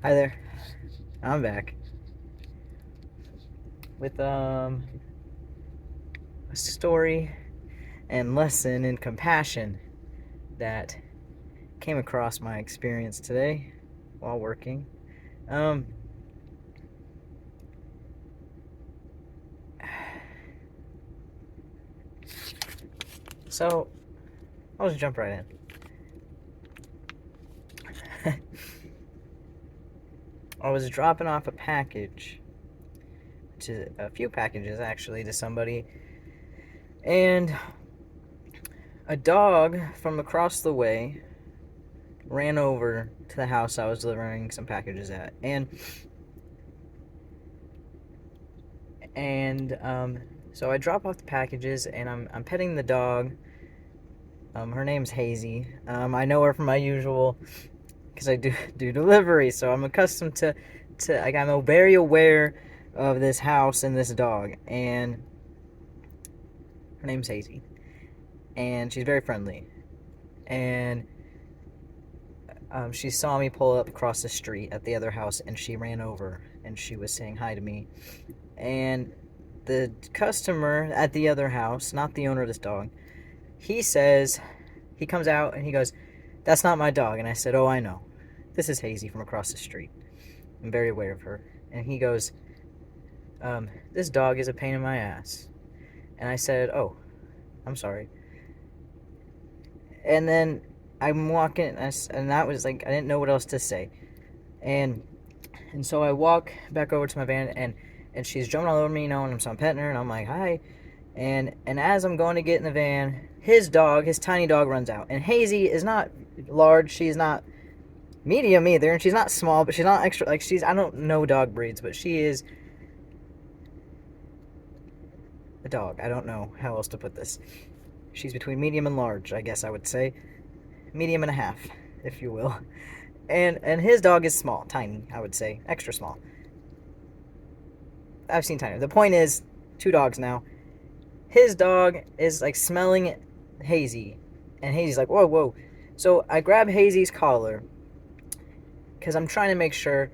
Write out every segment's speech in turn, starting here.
Hi there. I'm back with a story and lesson in compassion that came across my experience today while working. Um so I'll just jump right in. I was dropping off a package to a few packages actually to somebody, and a dog from across the way ran over to the house I was delivering some packages at. And so I drop off the packages, and I'm petting the dog. Her name's Hazy. I know her from my usual, because I do delivery, so I'm accustomed to like, I'm very aware of this house and this dog, and her name's Hazy, and she's very friendly, and she saw me pull up across the street at the other house, and she ran over, and she was saying hi to me, and the customer at the other house, not the owner of this dog, he says, he comes out and he goes, "That's not my dog." And I said, "Oh, I know. This is Hazy from across the street. I'm very aware of her." And he goes, "This dog is a pain in my ass." And I said, "Oh, I'm sorry." And then I'm walking, and that was like, I didn't know what else to say. And so I walk back over to my van, and she's jumping all over me, and so I'm petting her, and I'm like, "Hi." And as I'm going to get in the van, his dog, his tiny dog, runs out. And Hazy is not large. She's not medium either, and she's not small, but she's not extra. Like, she's, I don't know dog breeds, but she is a dog. I don't know how else to put this. She's between medium and large, I guess I would say. Medium and a half, if you will. And his dog is small, tiny, I would say, extra small. I've seen tinier. The point is, two dogs now. His dog is like smelling Hazy, and Hazy's like, "Whoa, whoa." So I grab Hazy's collar because I'm trying to make sure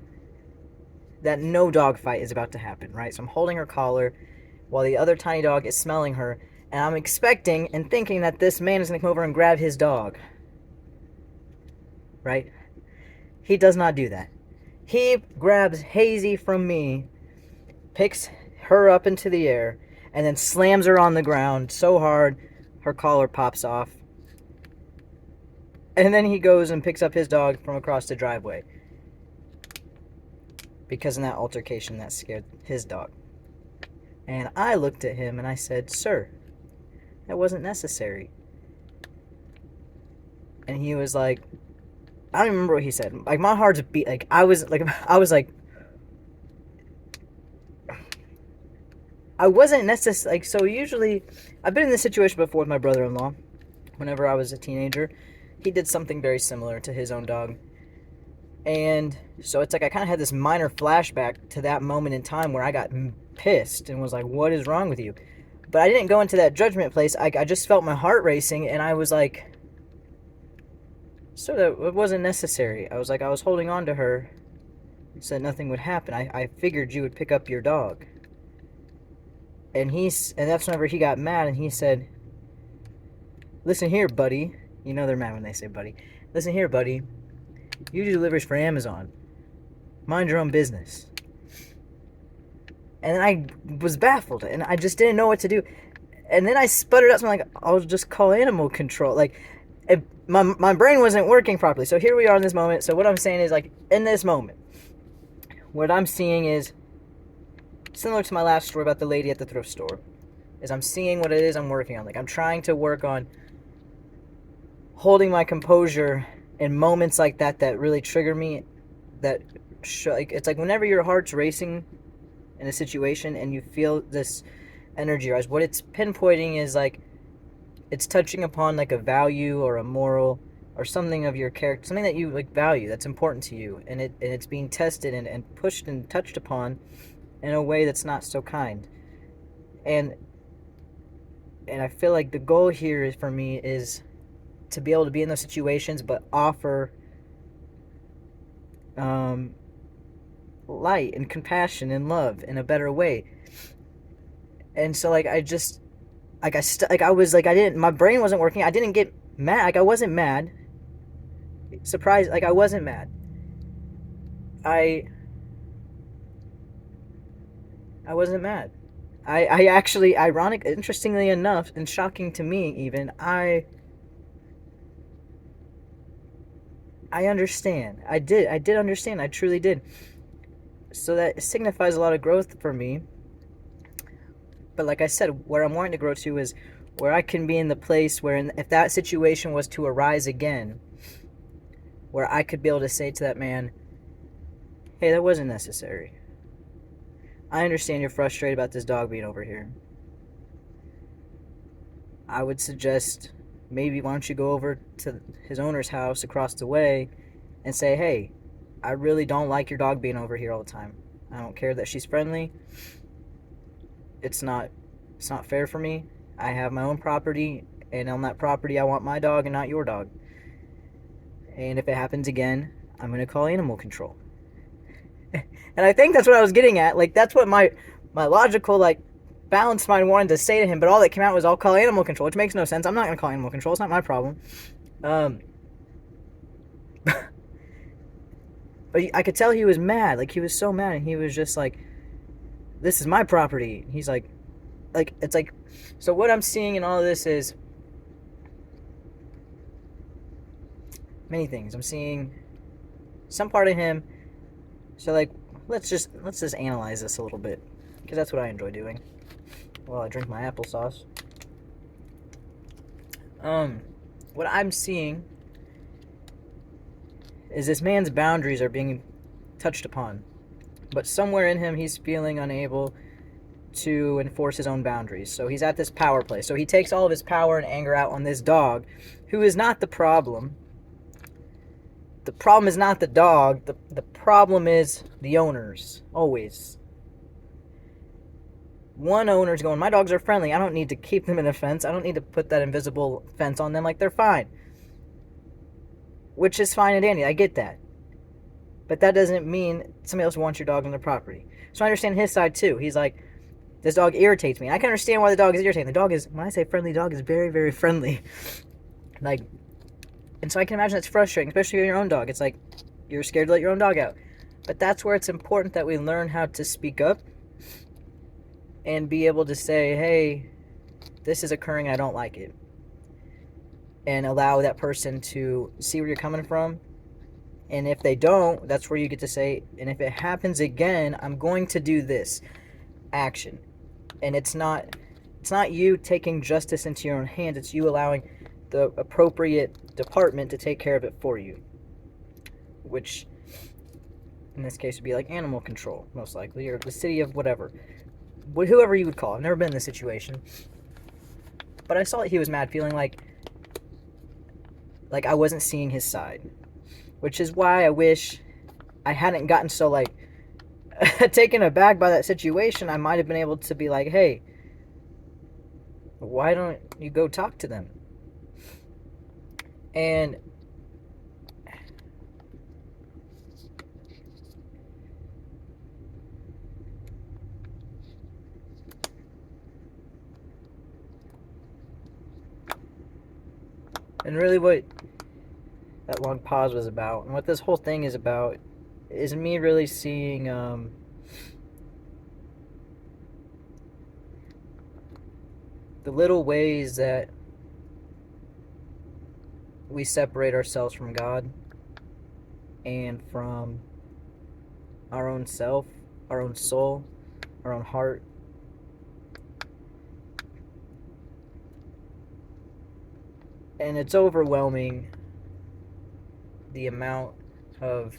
that no dog fight is about to happen, right? So I'm holding her collar while the other tiny dog is smelling her, and I'm expecting and thinking that this man is going to come over and grab his dog, right? He does not do that. He grabs Hazy from me, picks her up into the air, and then slams her on the ground so hard her collar pops off. And then he goes and picks up his dog from across the driveway, because in that altercation that scared his dog. And I looked at him and I said, "Sir, that wasn't necessary." And he was like, I don't even remember what he said. Like, my heart's beat. Like, I wasn't necessary. Like, so usually, I've been in this situation before with my brother-in-law. Whenever I was a teenager, he did something very similar to his own dog. And so it's like I kind of had this minor flashback to that moment in time where I got pissed and was like, "What is wrong with you?" But I didn't go into that judgment place. I just felt my heart racing, and I was like, "So that it wasn't necessary." I was like, I was holding on to her so that nothing would happen. I figured you would pick up your dog. And that's whenever he got mad, and he said, "Listen here, buddy." You know they're mad when they say buddy. "Listen here, buddy. You do deliveries for Amazon. Mind your own business." And then I was baffled, and I just didn't know what to do. And then I sputtered out something like, "I'll just call animal control." Like, my brain wasn't working properly. So here we are in this moment. So what I'm saying is, like, in this moment, what I'm seeing is similar to my last story about the lady at the thrift store. Is I'm seeing what it is I'm working on. Like, I'm trying to work on holding my composure in moments like that really trigger me. That like, it's like whenever your heart's racing in a situation and you feel this energy rise, what it's pinpointing is like, it's touching upon like a value or a moral or something of your character, something that you like value, that's important to you, and it's being tested and pushed and touched upon in a way that's not so kind. And I feel like the goal here is, for me, is to be able to be in those situations but offer, um light and compassion and love in a better way. And so like I was like I didn't my brain wasn't working. I didn't get mad. Like I wasn't mad. Surprised, like I wasn't mad. I I wasn't mad. I actually, interestingly enough, and shocking to me even, I understand. I did understand. I truly did. So that signifies a lot of growth for me. But like I said, where I'm wanting to grow to is where I can be in the place where, if that situation was to arise again, where I could be able to say to that man, hey, that wasn't necessary. I understand you're frustrated about this dog being over here. I would suggest maybe why don't you go over to his owner's house across the way and say, hey, I really don't like your dog being over here all the time. I don't care that she's friendly. It's not fair for me. I have my own property, and on that property I want my dog and not your dog. And if it happens again, I'm going to call animal control. And I think that's what I was getting at. Like, that's what my logical, like, balanced mind wanted to say to him, but all that came out was, I'll call animal control, which makes no sense. I'm not going to call animal control. It's not my problem. But I could tell he was mad. Like, he was so mad, and he was just like, this is my property. He's like, it's like, so what I'm seeing in all of this is many things. I'm seeing some part of him. So, like, let's just analyze this a little bit, because that's what I enjoy doing while I drink my applesauce. What I'm seeing is this man's boundaries are being touched upon, but somewhere in him he's feeling unable to enforce his own boundaries. So he's at this power play. So he takes all of his power and anger out on this dog, who is not the problem. The problem is not the dog. The problem is the owners. Always. One owner's going, my dogs are friendly. I don't need to keep them in a fence. I don't need to put that invisible fence on them. Like, they're fine. Which is fine and dandy. I get that. But that doesn't mean somebody else wants your dog on their property. So I understand his side too. He's like, this dog irritates me. And I can understand why the dog is irritating. The dog is, when I say friendly, dog is very, very friendly. Like, and so I can imagine it's frustrating, especially with your own dog. It's like, you're scared to let your own dog out. But that's where it's important that we learn how to speak up and be able to say, hey, this is occurring, I don't like it. And allow that person to see where you're coming from. And if they don't, that's where you get to say, and if it happens again, I'm going to do this. Action. And it's not you taking justice into your own hands, it's you allowing the appropriate department to take care of it for you. Which, in this case, would be like animal control, most likely, or the city of whatever. Whoever you would call. I've never been in this situation. But I saw that he was mad, feeling like I wasn't seeing his side. Which is why I wish I hadn't gotten so, like, taken aback by that situation. I might have been able to be like, hey, why don't you go talk to them? And really what that long pause was about, and what this whole thing is about, is me really seeing the little ways that we separate ourselves from God and from our own self, our own soul, our own heart. And it's overwhelming, the amount of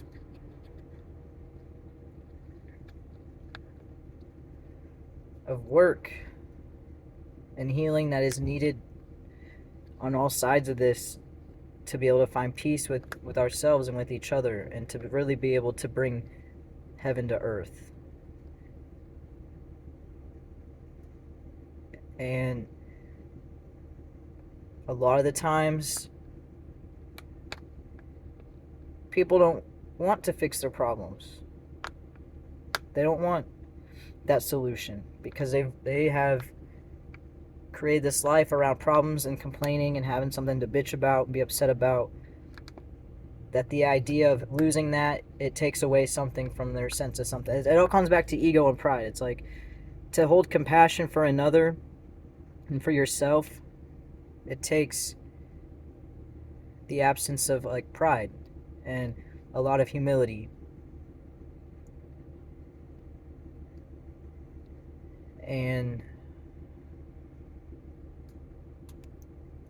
work and healing that is needed on all sides of this to be able to find peace with ourselves and with each other, and to really be able to bring heaven to earth. And a lot of the times, people don't want to fix their problems. They don't want that solution because they have created this life around problems and complaining and having something to bitch about and be upset about, that the idea of losing that, it takes away something from their sense of something. It all comes back to ego and pride. It's like, to hold compassion for another and for yourself, it takes the absence of like pride and a lot of humility. And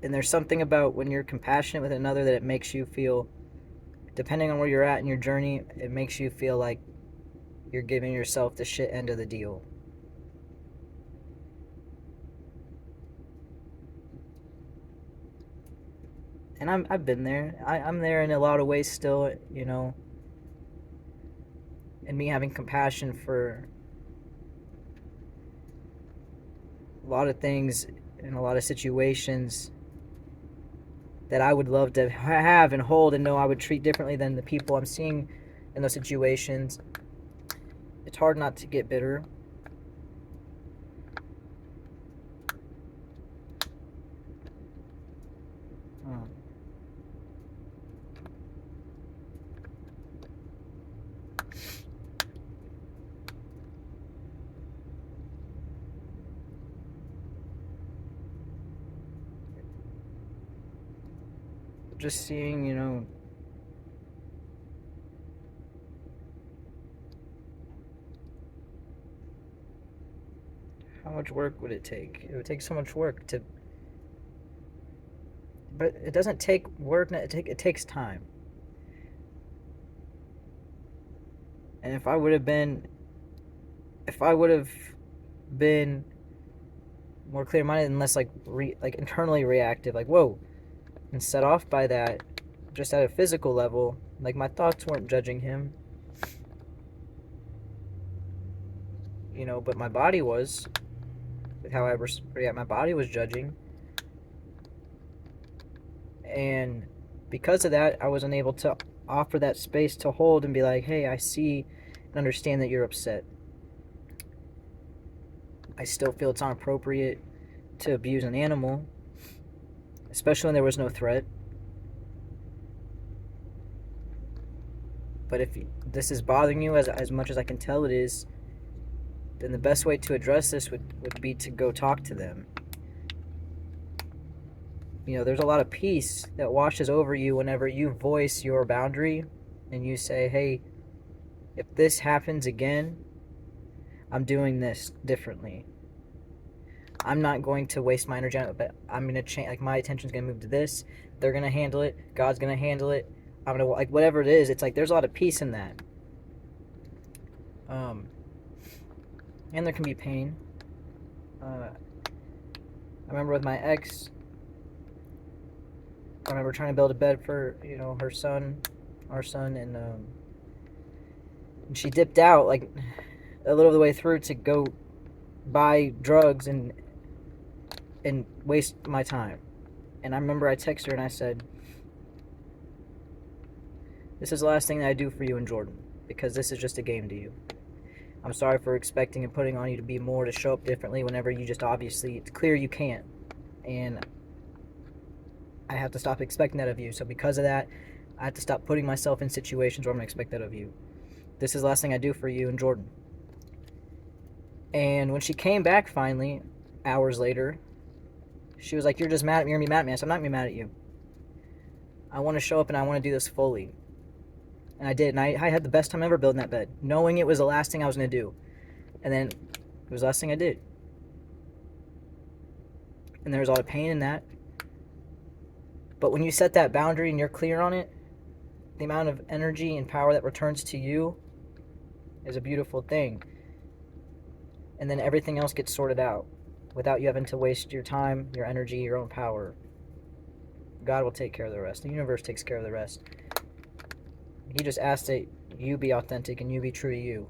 there's something about when you're compassionate with another that it makes you feel, depending on where you're at in your journey, it makes you feel like you're giving yourself the shit end of the deal. And I've been there. I'm there in a lot of ways still, you know, and me having compassion for a lot of things in a lot of situations that I would love to have and hold and know I would treat differently than the people I'm seeing in those situations. It's hard not to get bitter. Just seeing, you know, how much work would it take? It would take so much work to, but it doesn't take work. It takes time. And if I would have been more clear-minded and less like internally reactive, like whoa, and set off by that, just at a physical level, like my thoughts weren't judging him, you know, but my body was. With how I react, my body was judging, and because of that, I wasn't able to offer that space to hold and be like, hey, I see and understand that you're upset. I still feel it's inappropriate to abuse an animal, especially when there was no threat. But if this is bothering you as much as I can tell it is, then the best way to address this would be to go talk to them. You know, there's a lot of peace that washes over you whenever you voice your boundary and you say, hey, if this happens again, I'm doing this differently. I'm not going to waste my energy on it, but I'm going to change. Like, my attention's going to move to this. They're going to handle it. God's going to handle it. I'm going to, like, whatever it is, it's like there's a lot of peace in that. And there can be pain. I remember with my ex, I remember trying to build a bed for, you know, our son, and she dipped out like a little of the way through to go buy drugs and waste my time. And I remember I texted her and I said, this is the last thing that I do for you and Jordan, because this is just a game to you. I'm sorry for expecting and putting on you to be more, to show up differently whenever you just obviously, it's clear you can't. And I have to stop expecting that of you. So because of that, I have to stop putting myself in situations where I'm going to expect that of you. This is the last thing I do for you and Jordan. And when she came back finally, hours later, she was like, you're just mad at me. You're going to be mad at me. I said, I'm not going to be mad at you. I want to show up and I want to do this fully. And I did. And I had the best time ever building that bed, knowing it was the last thing I was going to do. And then it was the last thing I did. And there was a lot of pain in that. But when you set that boundary and you're clear on it, the amount of energy and power that returns to you is a beautiful thing. And then everything else gets sorted out without you having to waste your time, your energy, your own power. God will take care of the rest. The universe takes care of the rest. He just asks that you be authentic and you be true to you.